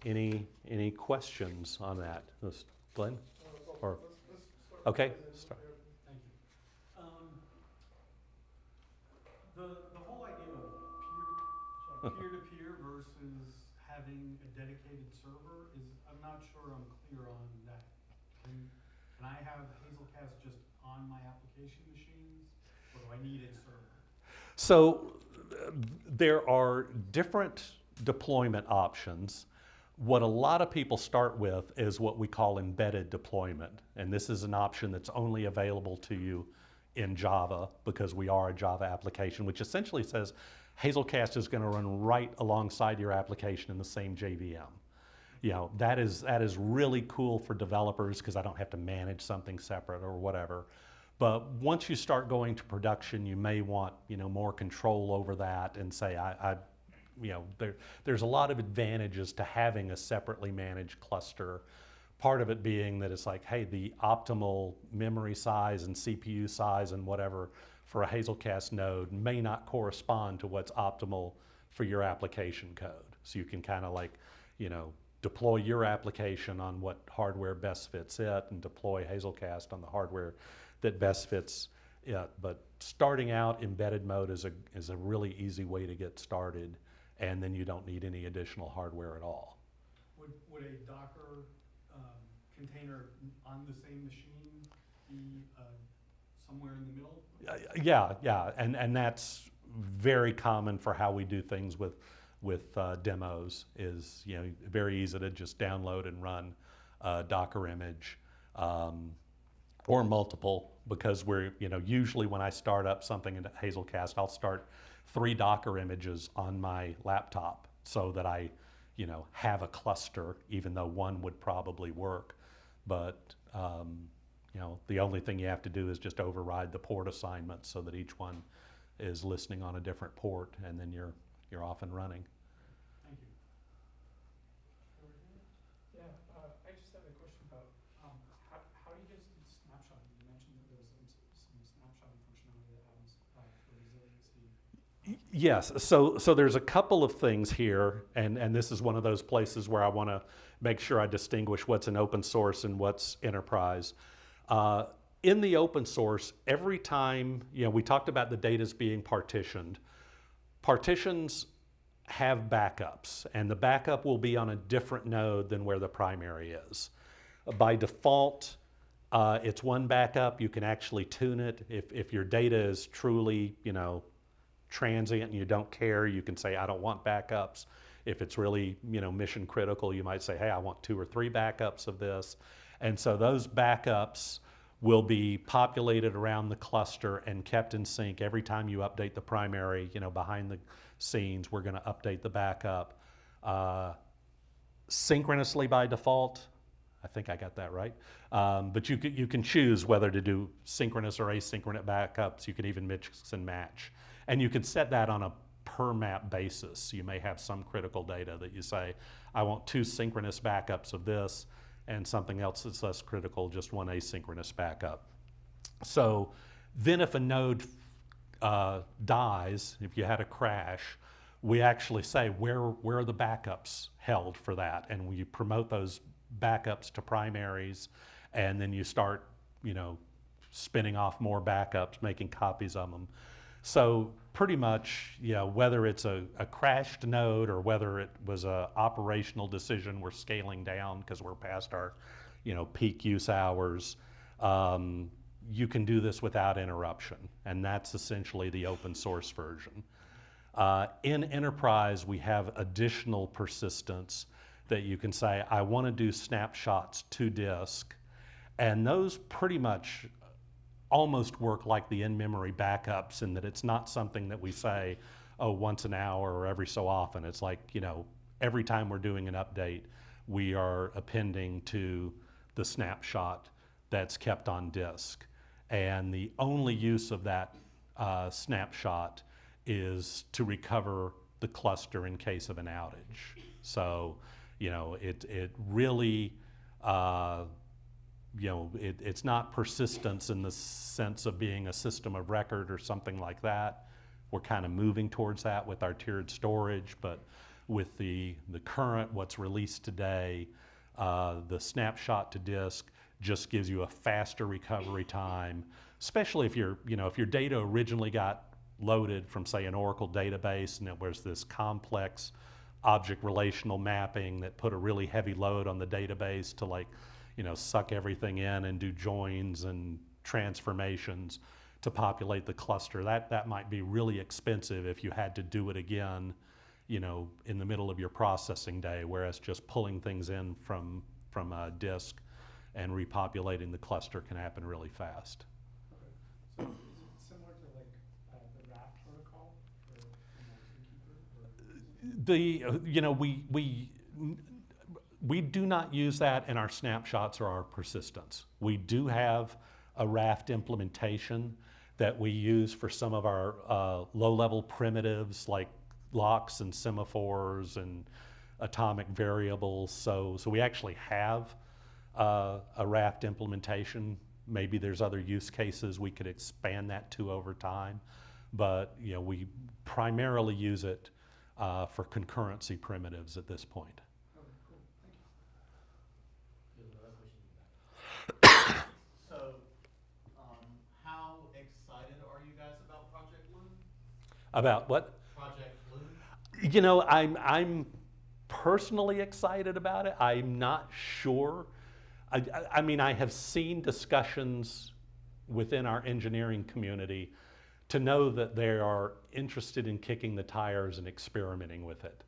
any questions on that? Glenn? Or okay. Start. Thank you. The whole idea of peer-to-peer versus having a dedicated server is, I'm not sure I'm clear on that. Can I have Hazelcast just on my application machines, or do I need a server? So there are different deployment options. What a lot of people start with is what we call embedded deployment. And this is an option that's only available to you in Java because we are a Java application, which essentially says Hazelcast is going to run right alongside your application in the same JVM. That is really cool for developers because I don't have to manage something separate or whatever. But once you start going to production, you may want more control over that and say, there's a lot of advantages to having a separately managed cluster. Part of it being that it's like, hey, the optimal memory size and CPU size and whatever for a Hazelcast node may not correspond to what's optimal for your application code. So you can kind of like, deploy your application on what hardware best fits it and deploy Hazelcast on the hardware that best fits it. But starting out, embedded mode is a really easy way to get started, and then you don't need any additional hardware at all. Would a Docker container on the same machine be somewhere in the middle? Yeah, and that's very common for how we do things with demos. Is very easy to just download and run a Docker image. Or multiple, because we're, usually when I start up something in Hazelcast, I'll start 3 Docker images on my laptop so that I, have a cluster, even though one would probably work. But, the only thing you have to do is just override the port assignment so that each one is listening on a different port, and then you're off and running. Thank you. Yeah, I just had a question about how do you guys do snapshotting? You mentioned that there was some snapshotting functionality that happens for resiliency. Yes, so there's a couple of things here, and this is one of those places where I want to make sure I distinguish what's an open source and what's enterprise. in the open source, every time, we talked about the data's being partitioned. Partitions have backups, and the backup will be on a different node than where the primary is. By default, it's one backup. You can actually tune it. If your data is truly, transient and you don't care, you can say, I don't want backups. If it's really, mission critical, you might say, hey, I want 2 or 3 backups of this. And so those backups will be populated around the cluster and kept in sync. Every time you update the primary, behind the scenes, we're going to update the backup synchronously by default. I think I got that right. But you can choose whether to do synchronous or asynchronous backups. You can even mix and match. And you can set that on a per map basis. You may have some critical data that you say, I want 2 synchronous backups of this, and something else that's less critical, just 1 asynchronous backup. So then if a node dies, if you had a crash, we actually say, where are the backups held for that? And we promote those backups to primaries, and then you start, spinning off more backups, making copies of them. So pretty much, whether it's a crashed node or whether it was an operational decision, we're scaling down because we're past our, peak use hours. You can do this without interruption, and that's essentially the open source version. In enterprise, we have additional persistence that you can say, I want to do snapshots to disk, and those pretty much almost work like the in-memory backups in that it's not something that we say, oh, once an hour or every so often. It's like, every time we're doing an update, we are appending to the snapshot that's kept on disk. And the only use of that snapshot is to recover the cluster in case of an outage. So, it really, it's not persistence in the sense of being a system of record or something like that. We're kind of moving towards that with our tiered storage, but with the current, what's released today, the snapshot to disk just gives you a faster recovery time, especially if your data originally got loaded from, say, an Oracle database and it was this complex object relational mapping that put a really heavy load on the database to suck everything in and do joins and transformations to populate the cluster. That might be really expensive if you had to do it again, in the middle of your processing day, whereas just pulling things in from a disk and repopulating the cluster can happen really fast. So is it similar to the RAF protocol for Zookeeper? We do not use that in our snapshots or our persistence. We do have a Raft implementation that we use for some of our low-level primitives like locks and semaphores and atomic variables. So we actually have a Raft implementation. Maybe there's other use cases we could expand that to over time, but we primarily use it for concurrency primitives at this point. So, how excited are you guys about Project Loon? About what? Project Loon? I'm personally excited about it. I'm not sure. I mean, I have seen discussions within our engineering community to know that they are interested in kicking the tires and experimenting with it.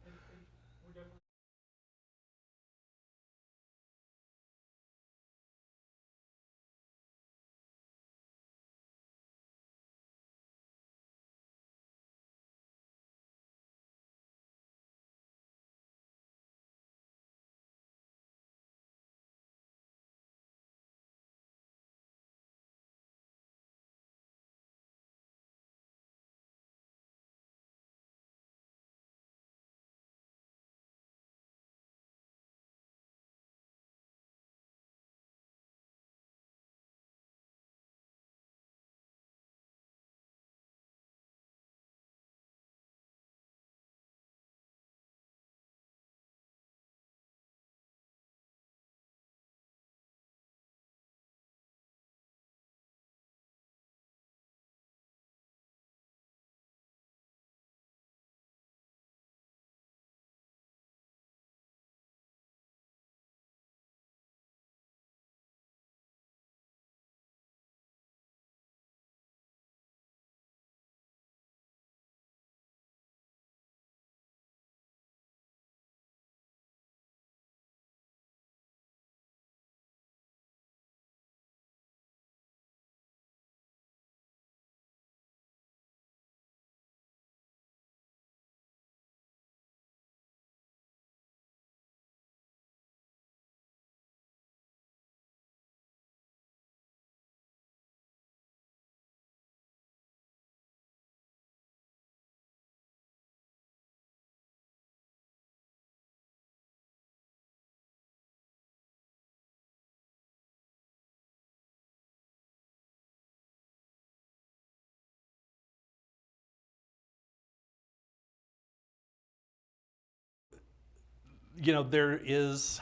there is,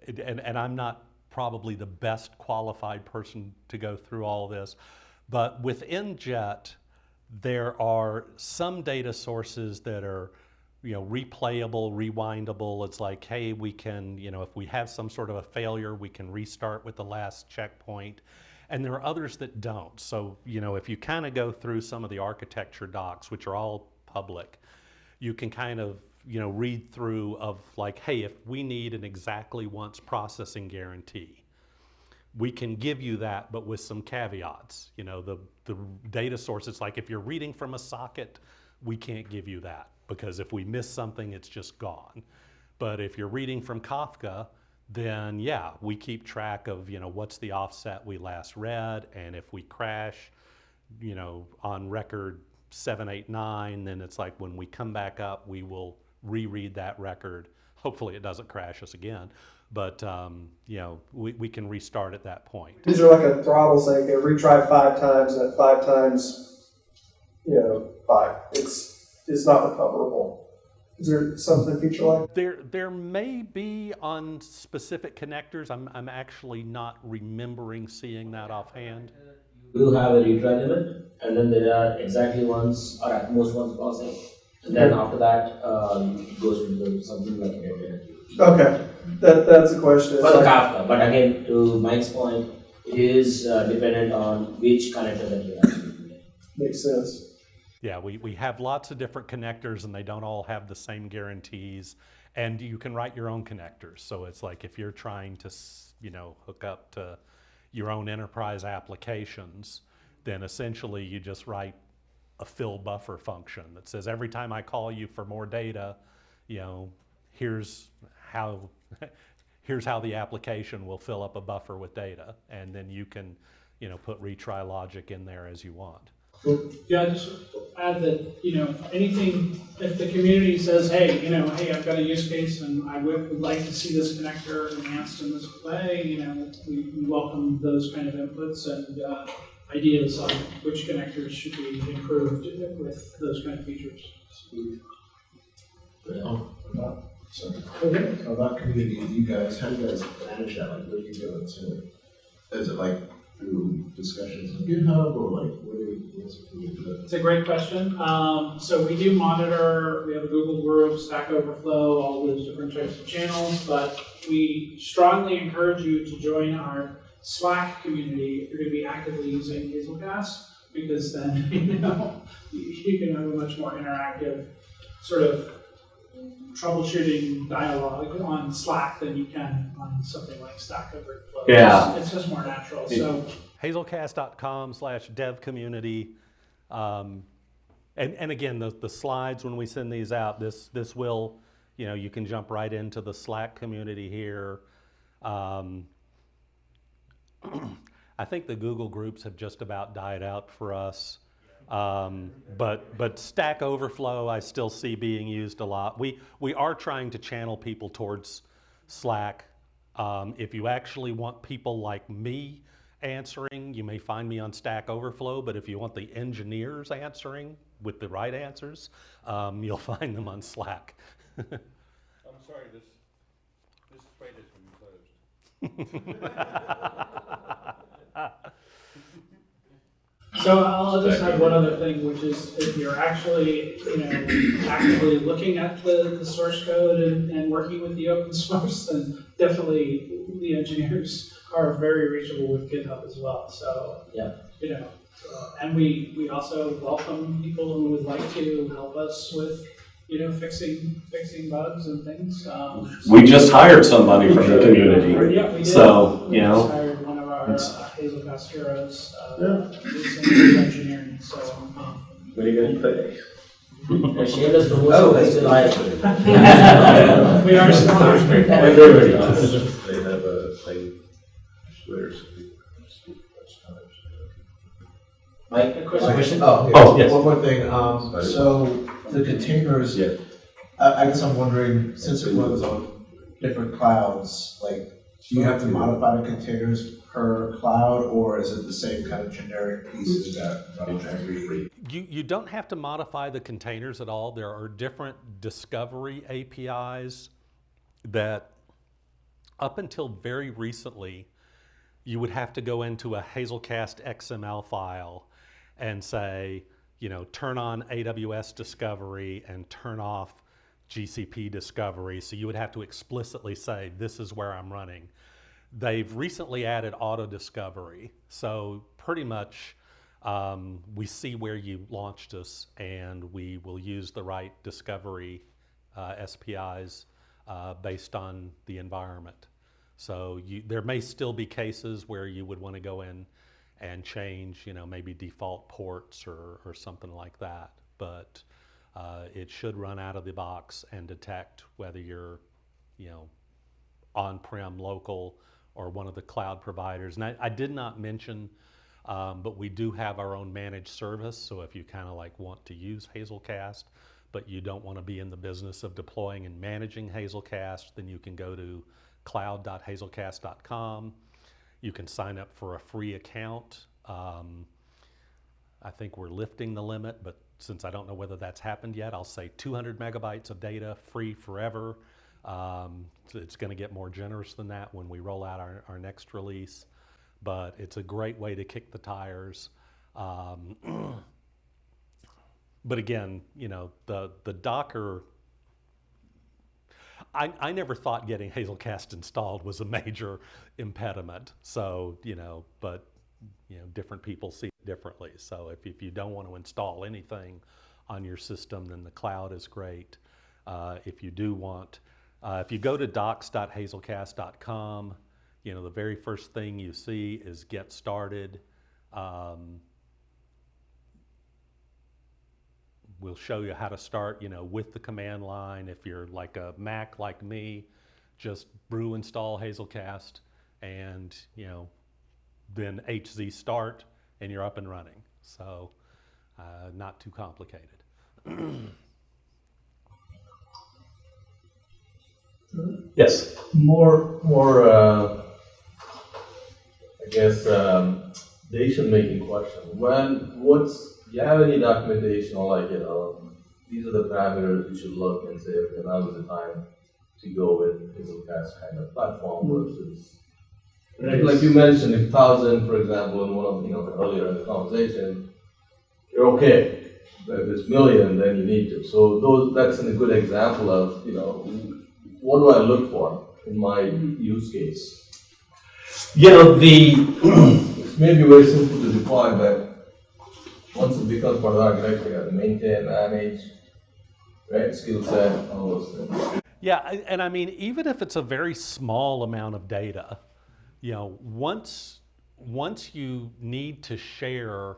and I'm not probably the best qualified person to go through all this, but within JET, there are some data sources that are, replayable, rewindable. It's like, hey, we can, if we have some sort of a failure, we can restart with the last checkpoint. And there are others that don't. So, if you kind of go through some of the architecture docs, which are all public, you can kind of, read through of like, hey, if we need an exactly once processing guarantee, we can give you that, but with some caveats. The data source, it's like if you're reading from a socket, we can't give you that, because if we miss something, it's just gone. But if you're reading from Kafka, then yeah, we keep track of, what's the offset we last read, and if we crash, on record 789, then it's like when we come back up, we will reread that record. Hopefully it doesn't crash us again, but we can restart at that point. These are like a throttle saying, okay, retry 5 times, and at 5 times, 5. It's not recoverable. Is there something feature like? There may be on specific connectors. I'm actually not remembering seeing that offhand. You do have a retry limit, and then there are exactly once or at most once processing, and then after that it goes into something like a guarantee. Okay, that's the question. For the Kafka, but again, to Mike's point, it is dependent on which connector that you actually need. Makes sense. Yeah, we have lots of different connectors, and they don't all have the same guarantees. And you can write your own connectors. So it's like if you're trying to, hook up to your own enterprise applications, then essentially you just write a fill buffer function that says every time I call you for more data, here's how the application will fill up a buffer with data, and then you can, put retry logic in there as you want. Yeah, I just add that, anything, if the community says, hey, hey, I've got a use case and I would like to see this connector enhanced in this way, we welcome those kind of inputs and ideas on which connectors should be improved with those kind of features. About community, you guys, how do you guys manage that? Like, what do you do? Is it like through discussions on GitHub, or like what's it do? It's a great question. So we do monitor, we have a Google group, Stack Overflow, all those different types of channels, but we strongly encourage you to join our Slack community if you're going to be actively using Hazelcast, because then, you can have a much more interactive sort of troubleshooting dialogue on Slack than you can on something like Stack Overflow. Yeah. It's just more natural. So Hazelcast.com/dev community. And again, the slides, when we send these out, this will, you can jump right into the Slack community here. I think the Google groups have just about died out for us. But Stack Overflow I still see being used a lot. We are trying to channel people towards Slack. If you actually want people like me answering, you may find me on Stack Overflow, but if you want the engineers answering with the right answers, you'll find them on Slack. I'm sorry, this thread has been closed. So I'll just add one other thing, which is if you're actually, actively looking at the source code and working with the open source, then definitely the engineers are very reachable with GitHub as well. So, Yeah. And we also welcome people who would like to help us with, fixing bugs and things. We just hired somebody from the community. Yeah, we did. So, We just hired one of our Hazelcast heroes, in engineering, so. Very good pay. Shameless promotion is still high. We are still hiring. Everybody They does. have a thing where speak Dutch times. Mike, a question? Oh, yes. One more thing. So the containers. Yeah. I guess I'm wondering, since it runs on different clouds, like Do you have to modify the containers per cloud, or is it the same kind of generic pieces that run on every? You don't have to modify the containers at all. There are different discovery APIs that up until very recently, you would have to go into a Hazelcast XML file and say, turn on AWS Discovery and turn off GCP Discovery. So you would have to explicitly say, this is where I'm running. They've recently added auto discovery. So pretty much we see where you launched us and we will use the right discovery SPIs based on the environment. So there may still be cases where you would want to go in and change, maybe default ports or something like that. But it should run out of the box and detect whether you're, on-prem, local, or one of the cloud providers. And I did not mention, but we do have our own managed service. So if you kind of want to use Hazelcast, but you don't want to be in the business of deploying and managing Hazelcast, then you can go to cloud.hazelcast.com. You can sign up for a free account. I think we're lifting the limit, but since I don't know whether that's happened yet, I'll say 200 megabytes of data free forever. So it's going to get more generous than that when we roll out our next release, but it's a great way to kick the tires. But again, the Docker, I never thought getting Hazelcast installed was a major impediment. So, but different people see it differently. So if you don't want to install anything on your system, then the cloud is great. If you do want, if you go to docs.hazelcast.com, the very first thing you see is get started. We'll show you how to start, with the command line. If you're like a Mac like me, just brew install Hazelcast and, then HZ start and you're up and running. So not too complicated. Yes. More, I guess, decision-making question. Do you have any documentation on these are the parameters you should look and say, okay, now is the time to go with Hazelcast kind of platform versus, like you mentioned, if 1,000, for example, in one of earlier in the conversation, you're okay. But if it's million, then you need to. So that's a good example of, what do I look for in my use case? It's maybe very simple to deploy, but once it becomes part of the architecture, you got to maintain, manage, right, skill set, all those things. Yeah, and I mean, even if it's a very small amount of data, once you need to share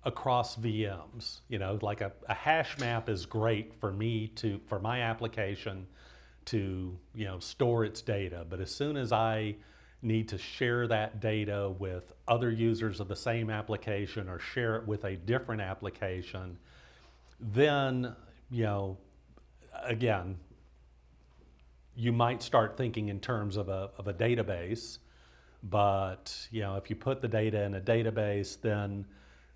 across VMs, like a hash map is great for my application to, store its data. But as soon as I need to share that data with other users of the same application or share it with a different application, then, again, you might start thinking in terms of a database, but, if you put the data in a database, then,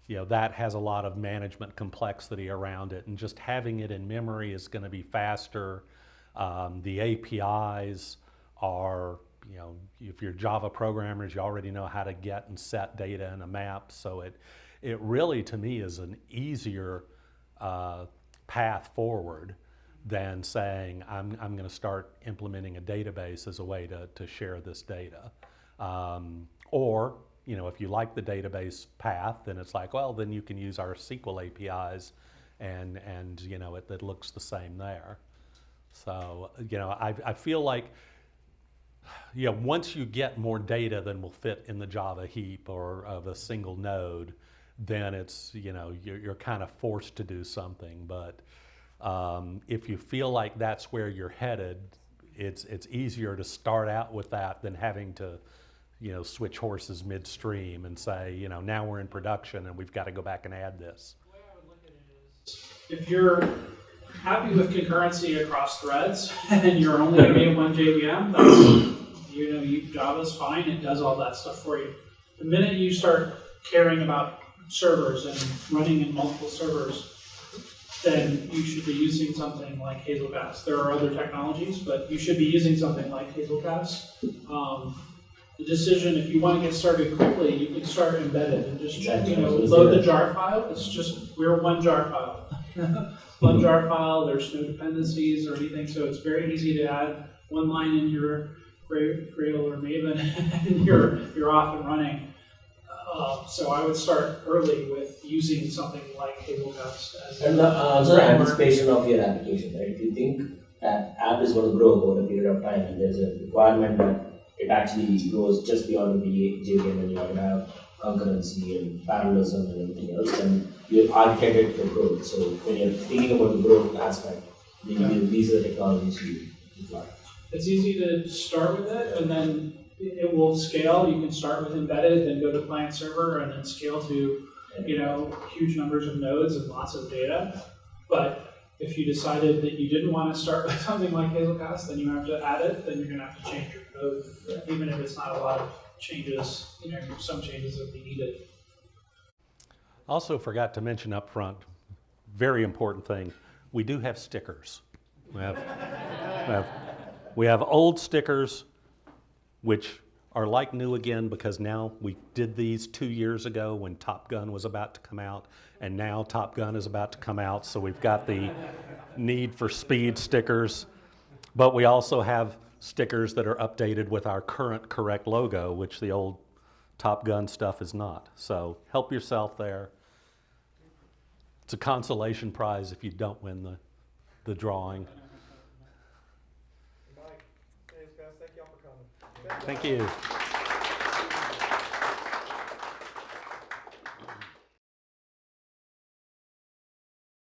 that has a lot of management complexity around it, and just having it in memory is going to be faster. The APIs are, if you're Java programmers, you already know how to get and set data in a map. So it really, to me, is an easier path forward than saying, I'm going to start implementing a database as a way to share this data. Or, if you like the database path, then it's like, well, then you can use our SQL APIs and it looks the same there. So, I feel like, once you get more data than will fit in the Java heap or of a single node, then it's, you're kind of forced to do something. But if you feel like that's where you're headed, it's easier to start out with that than having to, switch horses midstream and say, now we're in production and we've got to go back and add this. The way I would look at it is, if you're happy with concurrency across threads and you're only going to be in one JVM, that's Java's fine, it does all that stuff for you. The minute you start caring about servers and running in multiple servers, then you should be using something like Hazelcast. There are other technologies, but you should be using something like Hazelcast. The decision, if you want to get started quickly, you can start embedded and just load the jar file. It's just, we're one jar file. One jar file, there's no dependencies or anything, so it's very easy to add one line in your Gradle or Maven, and you're off and running. So I would start early with using something like Hazelcast as And also the anticipation of your application, right? If you think that app is going to grow over a period of time and there's a requirement that it actually goes just beyond the AJUG and you want to have concurrency and parallelism and everything else, then you architect it for growth. So when you're thinking about the growth aspect, these are the technologies you apply. It's easy to start with it, and then it will scale. You can start with embedded, then go to client server, and then scale to huge numbers of nodes and lots of data. But if you decided that you didn't want to start with something like Hazelcast, then you have to add it. Then you're going to have to change your code, even if it's not a lot of changes. Some changes will be needed. Also forgot to mention up front, very important thing, we do have stickers. We have old stickers, which are like new again because now we did these 2 years ago when Top Gun was about to come out, and now Top Gun is about to come out, so we've got the Need for Speed stickers. But we also have stickers that are updated with our current correct logo, which the old Top Gun stuff is not. So help yourself there. It's a consolation prize if you don't win the drawing. Mike, thank y'all for coming. Thank you.